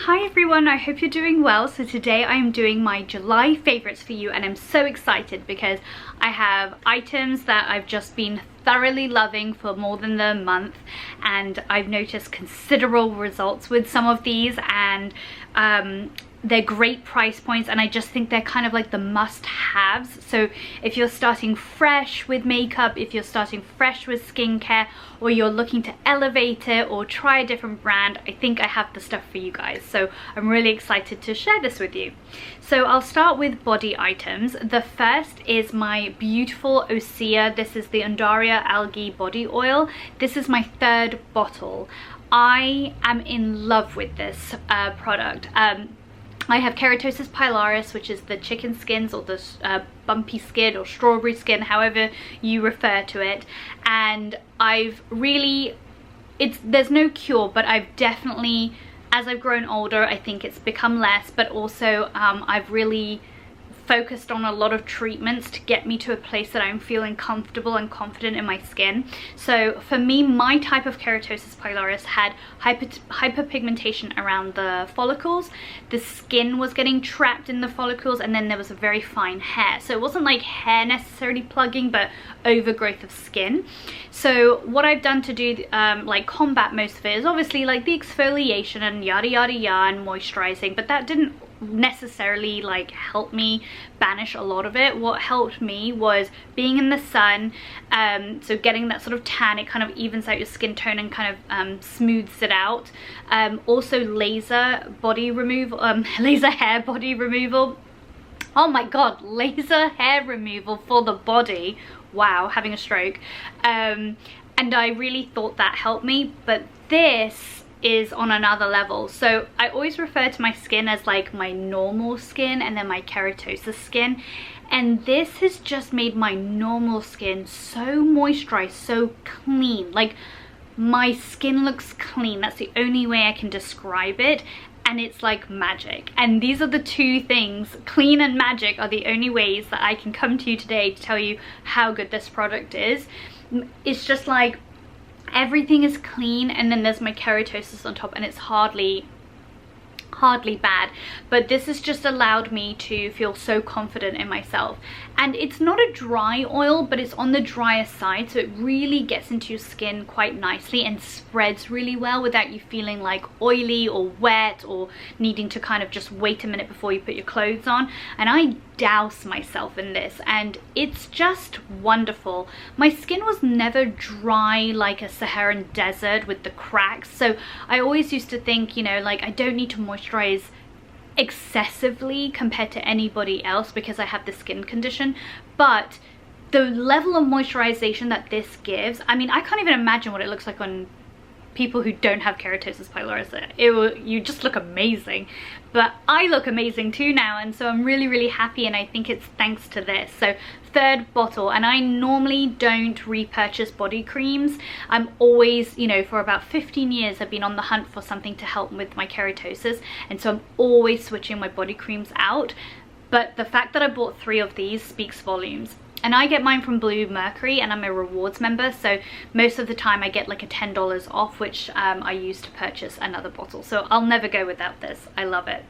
Hi everyone, I hope you're doing well. So today I am doing my July favorites for you, and I'm so excited because I have items that I've just been thoroughly loving for more than a month, and I've noticed considerable results with some of these, and they're great price points, and I just think they're kind of like the must-haves. So if you're starting fresh with makeup, if you're starting fresh with skincare, or you're looking to elevate it or try a different brand, I think I have the stuff for you guys. So I'm really excited to share this with you. So I'll start with body items. The first is my beautiful Osea. This is the Undaria Algae body oil. This is my third bottle. I am in love with this product. I have keratosis pilaris, which is the chicken skins, or the bumpy skin, or strawberry skin, however you refer to it. And I've really, there's no cure, but I've definitely, as I've grown older, I think it's become less, but also I've really focused on a lot of treatments to get me to a place that I'm feeling comfortable and confident in my skin. So for me, my type of keratosis pilaris had hyperpigmentation around the follicles. The skin was getting trapped in the follicles, and then there was a very fine hair. So it wasn't like hair necessarily plugging, but overgrowth of skin. So what I've done to do like combat most of it is obviously like the exfoliation and yada yada yada and moisturizing, but that didn't necessarily like help me banish a lot of it. What helped me was being in the sun, so getting that sort of tan. It kind of evens out your skin tone and kind of smooths it out. Also laser body removal, laser hair body removal. Oh my god, laser hair removal for the body. Wow, having a stroke. And I really thought that helped me, but this is on another level. So I always refer to my skin as like my normal skin and then my keratosis skin, and this has just made my normal skin so moisturized, so clean. Like my skin looks clean. That's the only way I can describe it, and it's like magic. And these are the two things, clean and magic, are the only ways that I can come to you today to tell you how good this product is. It's just like everything is clean, and then there's my keratosis on top, and it's hardly bad. But this has just allowed me to feel so confident in myself. And it's not a dry oil, but it's on the drier side, so it really gets into your skin quite nicely and spreads really well without you feeling like oily or wet or needing to kind of just wait a minute before you put your clothes on. And I douse myself in this, and it's just wonderful. My skin was never dry like a Saharan desert with the cracks, so I always used to think, you know, like I don't need to moisturize excessively compared to anybody else because I have this skin condition. But the level of moisturization that this gives, I mean, I can't even imagine what it looks like on people who don't have keratosis pilaris. You just look amazing. But I look amazing too now, and so I'm really happy, and I think it's thanks to this. So third bottle, and I normally don't repurchase body creams. I'm always, you know, for about 15 years I've been on the hunt for something to help with my keratosis, and so I'm always switching my body creams out. But the fact that I bought 3 of these speaks volumes. And I get mine from Blue Mercury, and I'm a rewards member, so most of the time I get like a $10 off, which I use to purchase another bottle. So I'll never go without this. I love it.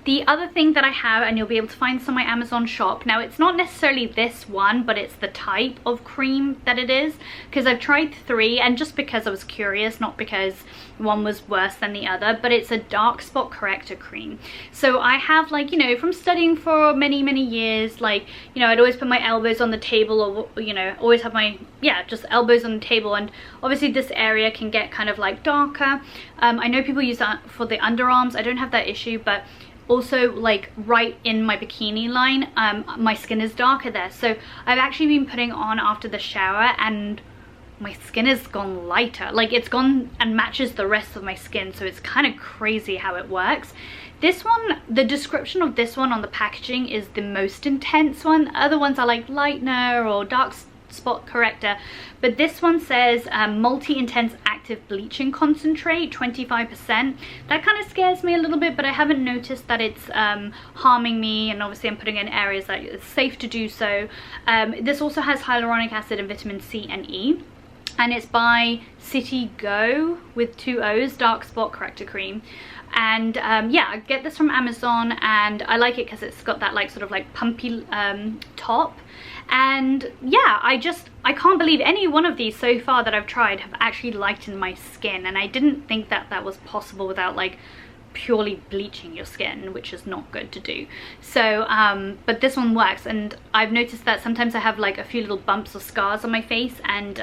The other thing that I have, and you'll be able to find this on my Amazon shop. Now, it's not necessarily this one, but it's the type of cream that it is, because I've tried 3, and just because I was curious, not because one was worse than the other. But it's a dark spot corrector cream. So I have, like, you know, from studying for many years, like, you know, I'd always put my elbows on the table, or, you know, always have my, yeah, just elbows on the table, and obviously this area can get kind of like darker. I know people use that for the underarms. I don't have that issue, but also like right in my bikini line, my skin is darker there. So I've actually been putting on after the shower, and my skin has gone lighter. Like, it's gone and matches the rest of my skin, so it's kind of crazy how it works. This one, the description of this one on the packaging is the most intense one. Other ones are like lightener or dark spot corrector, but this one says multi-intense active bleaching concentrate, 25%. That kind of scares me a little bit, but I haven't noticed that it's harming me, and obviously I'm putting it in areas that it's safe to do so. This also has hyaluronic acid and vitamin C and E. and it's by City Go with 2 O's, Dark Spot Corrector Cream. And yeah, I get this from Amazon, and I like it because it's got that like sort of like pumpy top. And yeah, I can't believe any one of these so far that I've tried have actually lightened my skin, and I didn't think that that was possible without like purely bleaching your skin, which is not good to do. So but this one works, and I've noticed that sometimes I have like a few little bumps or scars on my face, and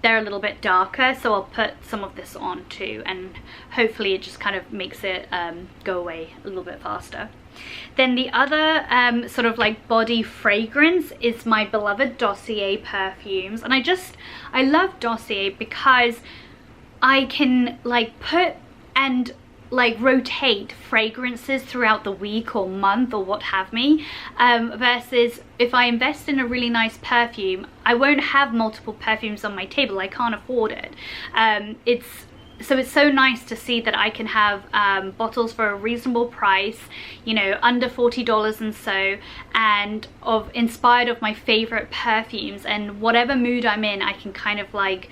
they're a little bit darker, so I'll put some of this on too, and hopefully it just kind of makes it go away a little bit faster. Then the other sort of like body fragrance is my beloved Dossier Perfumes, and I love Dossier because I can like put and like rotate fragrances throughout the week or month or what have me, versus if I invest in a really nice perfume, I won't have multiple perfumes on my table. I can't afford it. It's so nice to see that I can have bottles for a reasonable price, you know, under $40 and so, and inspired of my favorite perfumes, and whatever mood I'm in, I can kind of like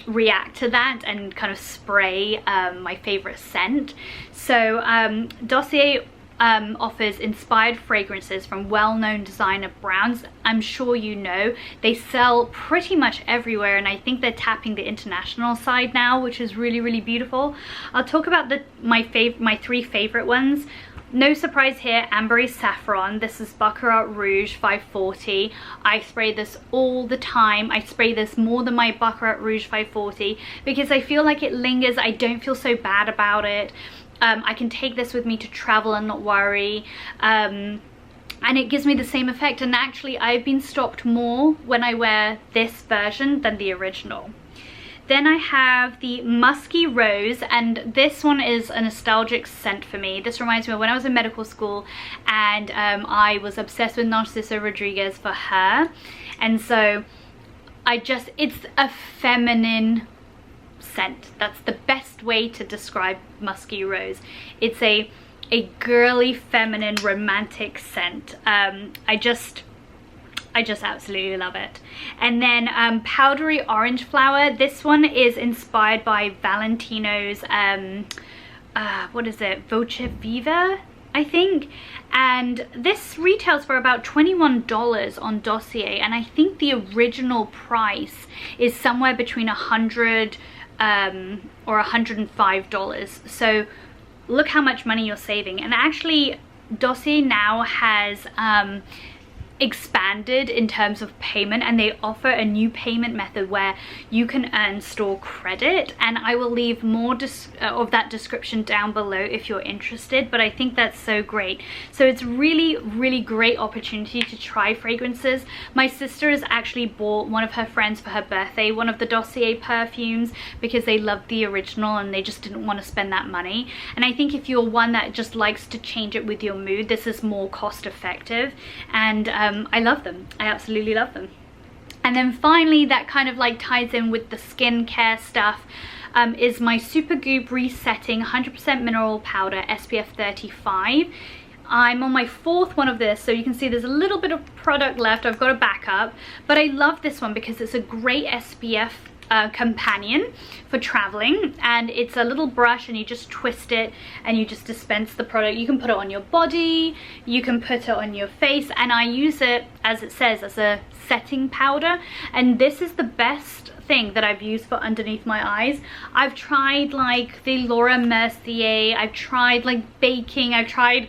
react to that and kind of spray my favorite scent. So Dossier offers inspired fragrances from well-known designer brands. I'm sure you know they sell pretty much everywhere, and I think they're tapping the international side now, which is really, really beautiful. I'll talk about my 3 favorite ones. No surprise here, Ambery Saffron. This is Baccarat Rouge 540. I spray this all the time. I spray this more than my Baccarat Rouge 540 because I feel like it lingers. I don't feel so bad about it. I can take this with me to travel and not worry. And it gives me the same effect. And actually, I've been stopped more when I wear this version than the original. Then I have the Musky Rose, and this one is a nostalgic scent for me. This reminds me of when I was in medical school, and I was obsessed with Narcisso Rodriguez for her. And so it's a feminine scent. That's the best way to describe Musky Rose. It's a girly, feminine, romantic scent. I just absolutely love it. And then Powdery Orange Flower. This one is inspired by Valentino's what is it, Voca Viva, I think, and this retails for about $21 on Dossier, and I think the original price is somewhere between $100 or $105. So look how much money you're saving. And actually Dossier now has expanded in terms of payment, and they offer a new payment method where you can earn store credit, and I will leave more of that description down below if you're interested. But I think that's so great. So it's really, really great opportunity to try fragrances. My sister has actually bought one of her friends for her birthday one of the Dossier perfumes because they loved the original and they just didn't want to spend that money. And I think if you're one that just likes to change it with your mood, this is more cost effective, and I love them. I absolutely love them. And then finally, that kind of like ties in with the skincare stuff, is my SuperGoop Resetting 100% Mineral Powder SPF 35. I'm on my 4th one of this, so you can see there's a little bit of product left. I've got a backup, but I love this one because it's a great SPF companion for traveling, and it's a little brush and you just twist it and you just dispense the product. You can put it on your body, you can put it on your face, and I use it, as it says, as a setting powder. And this is the best thing that I've used for underneath my eyes. I've tried like the Laura Mercier, I've tried like baking, I've tried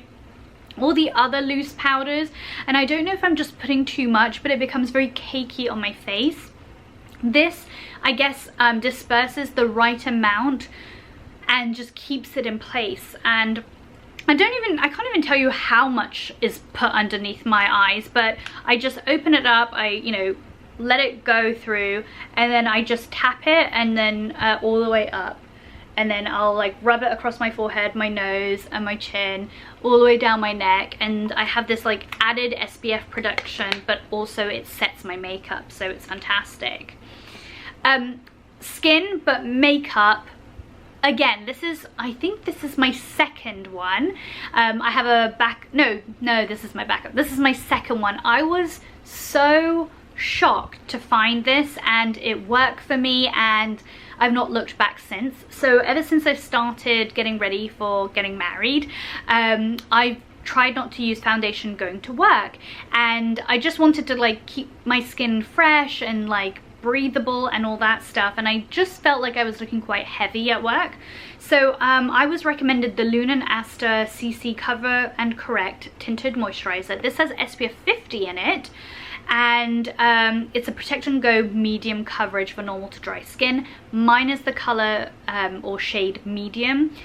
all the other loose powders, and I don't know if I'm just putting too much, but it becomes very cakey on my face. This, I guess, disperses the right amount and just keeps it in place. And I can't even tell you how much is put underneath my eyes, but I just open it up, I let it go through, and then I just tap it, and then all the way up, and then I'll like rub it across my forehead, my nose and my chin, all the way down my neck. And I have this like added SPF protection, but also it sets my makeup, so it's fantastic. Skin, but makeup, again, I think this is my 2nd one. I have a this is my backup. This is my 2nd one. I was so shocked to find this and it worked for me, and I've not looked back since. So ever since I started getting ready for getting married, I've tried not to use foundation going to work, and I just wanted to like keep my skin fresh and like breathable and all that stuff, and I just felt like I was looking quite heavy at work. So I was recommended the Lune and Aster CC Cover and Correct Tinted Moisturizer. This has SPF 50 in it, and it's a Protect and Go medium coverage for normal to dry skin. Mine is the color or shade medium.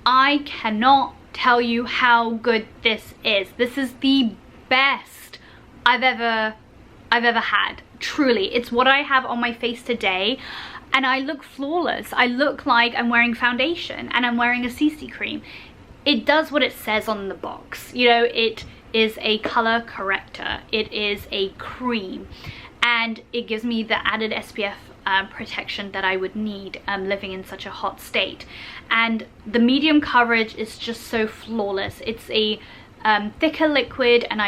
I cannot tell you how good this is. This is the best I've ever had. Truly, it's what I have on my face today, and I look flawless. I look like I'm wearing foundation and I'm wearing a CC cream. It does what it says on the box. You know, it is a color corrector, it is a cream, and it gives me the added SPF protection that I would need living in such a hot state. And the medium coverage is just so flawless. It's a thicker liquid, and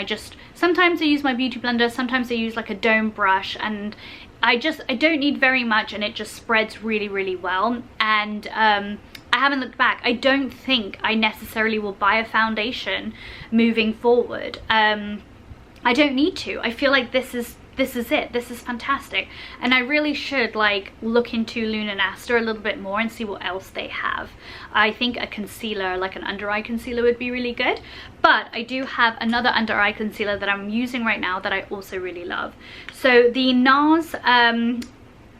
sometimes I use my beauty blender, sometimes I use like a dome brush, and I don't need very much, and it just spreads really, really well. And I haven't looked back. I don't think I necessarily will buy a foundation moving forward. I don't need to. I feel like this is it. This is fantastic, and I really should like look into Lune and Aster a little bit more and see what else they have. I think a concealer, like an under eye concealer, would be really good, but I do have another under eye concealer that I'm using right now that I also really love. So the NARS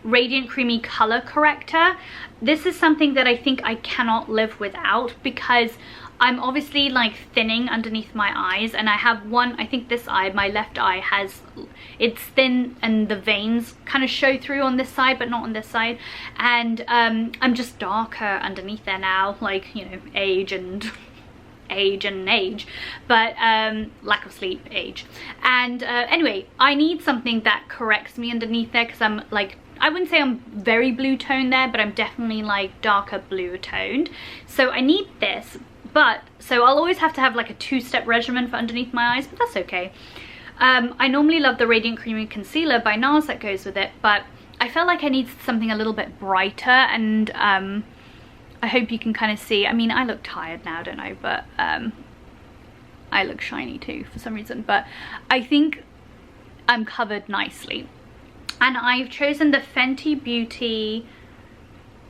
Radiant Creamy Color Corrector. This is something that I think I cannot live without, because I'm obviously like thinning underneath my eyes, and I have one, I think this eye, my left eye, it's thin and the veins kind of show through on this side but not on this side, and I'm just darker underneath there now, like, you know, age, but lack of sleep, age, and anyway, I need something that corrects me underneath there, because I'm like, I wouldn't say I'm very blue toned there, but I'm definitely like darker blue toned, so I need this. But so I'll always have to have like a two-step regimen for underneath my eyes, but that's okay. I normally love the Radiant Creamy Concealer by NARS that goes with it, but I felt like I need something a little bit brighter, and I hope you can kind of see. I mean, I look tired now, don't I? But I look shiny too for some reason, but I think I'm covered nicely. And I've chosen the Fenty Beauty,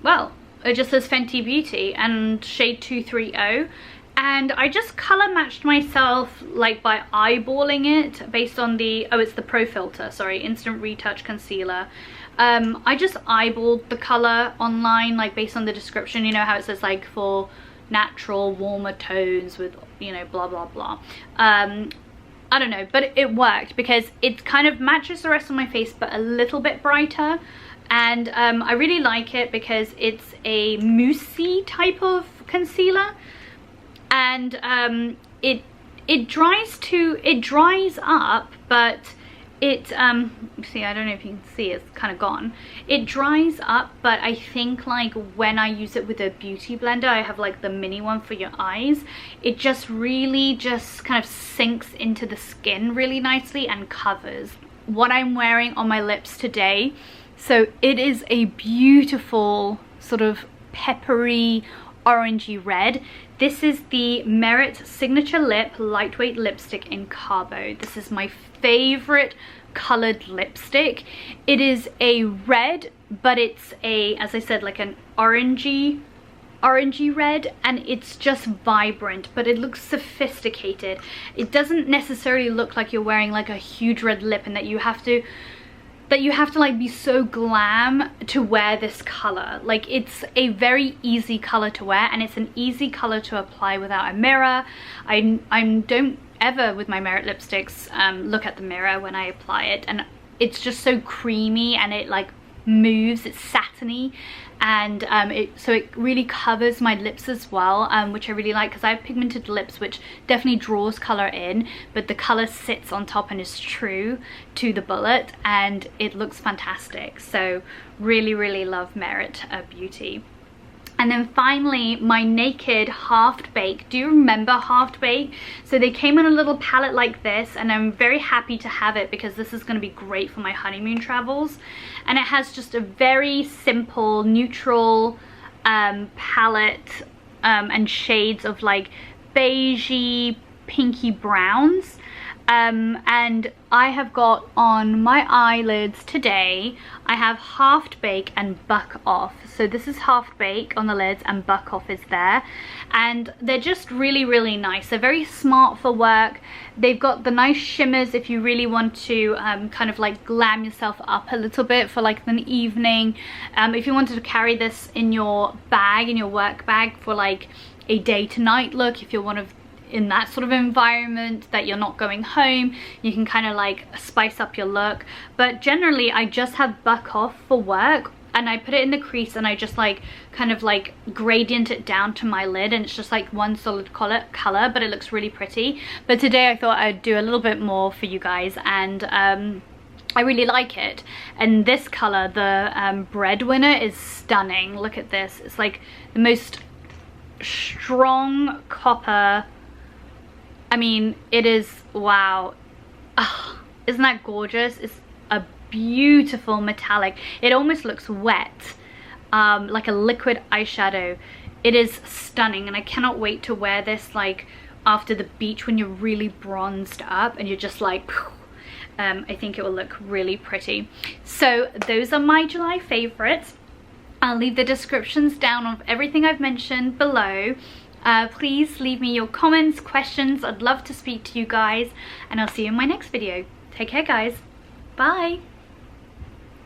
well, it just says Fenty Beauty and shade 230, and I just color matched myself like by eyeballing it based on the, oh, it's the Pro Filter, sorry, Instant Retouch Concealer. I just eyeballed the color online, like based on the description, you know how it says like for natural warmer tones with, you know, blah blah blah. I don't know, but it worked because it kind of matches the rest of my face but a little bit brighter. And I really like it because it's a moussey type of concealer, and it dries up, but it see, I don't know if you can see, it's kind of gone. It dries up, but I think like when I use it with a beauty blender, I have like the mini one for your eyes, it just really just kind of sinks into the skin really nicely and covers. What I'm wearing on my lips today, so it is a beautiful sort of peppery orangey red. This is the Merit Signature Lip Lightweight Lipstick in Cabo. This is my favorite colored lipstick. It is a red, but it's a, as I said, like an orangey red, and it's just vibrant, but it looks sophisticated. It doesn't necessarily look like you're wearing like a huge red lip and that you have to like be so glam to wear this color. Like, it's a very easy color to wear, and it's an easy color to apply without a mirror. I don't ever with my Merit lipsticks look at the mirror when I apply it, and it's just so creamy, and it like moves, it's satiny, and so it really covers my lips as well, which I really like because I have pigmented lips, which definitely draws color in, but the color sits on top and is true to the bullet, and it looks fantastic. So really love Merit Beauty. And then finally, my Naked Half Baked. Do you remember Half Baked? So they came in a little palette like this, and I'm very happy to have it because this is going to be great for my honeymoon travels. And it has just a very simple, neutral palette and shades of like beigey, pinky browns. And I have got on my eyelids today, I have Half Bake and Buck Off. So this is Half Bake on the lids and Buck Off is there. And they're just really, really nice. They're very smart for work. They've got the nice shimmers if you really want to kind of like glam yourself up a little bit for like an evening. If you wanted to carry this in your bag, in your work bag for like a day to night look, if you're one of in that sort of environment that you're not going home, you can kind of like spice up your look. But generally I just have Buck Off for work, and I put it in the crease and I just like kind of like gradient it down to my lid, and it's just like one solid color, but it looks really pretty. But today I thought I'd do a little bit more for you guys, and I really like it. And this color, the Breadwinner, is stunning. Look at this. It's like the most strong copper. I mean, it is, wow. Oh, isn't that gorgeous? It's a beautiful metallic. It almost looks wet, like a liquid eyeshadow. It is stunning, and I cannot wait to wear this like after the beach when you're really bronzed up and you're just like, I think it will look really pretty. So those are my July favorites. I'll leave the descriptions down of everything I've mentioned below. Please leave me your comments, questions. I'd love to speak to you guys, and I'll see you in my next video. Take care, guys. Bye.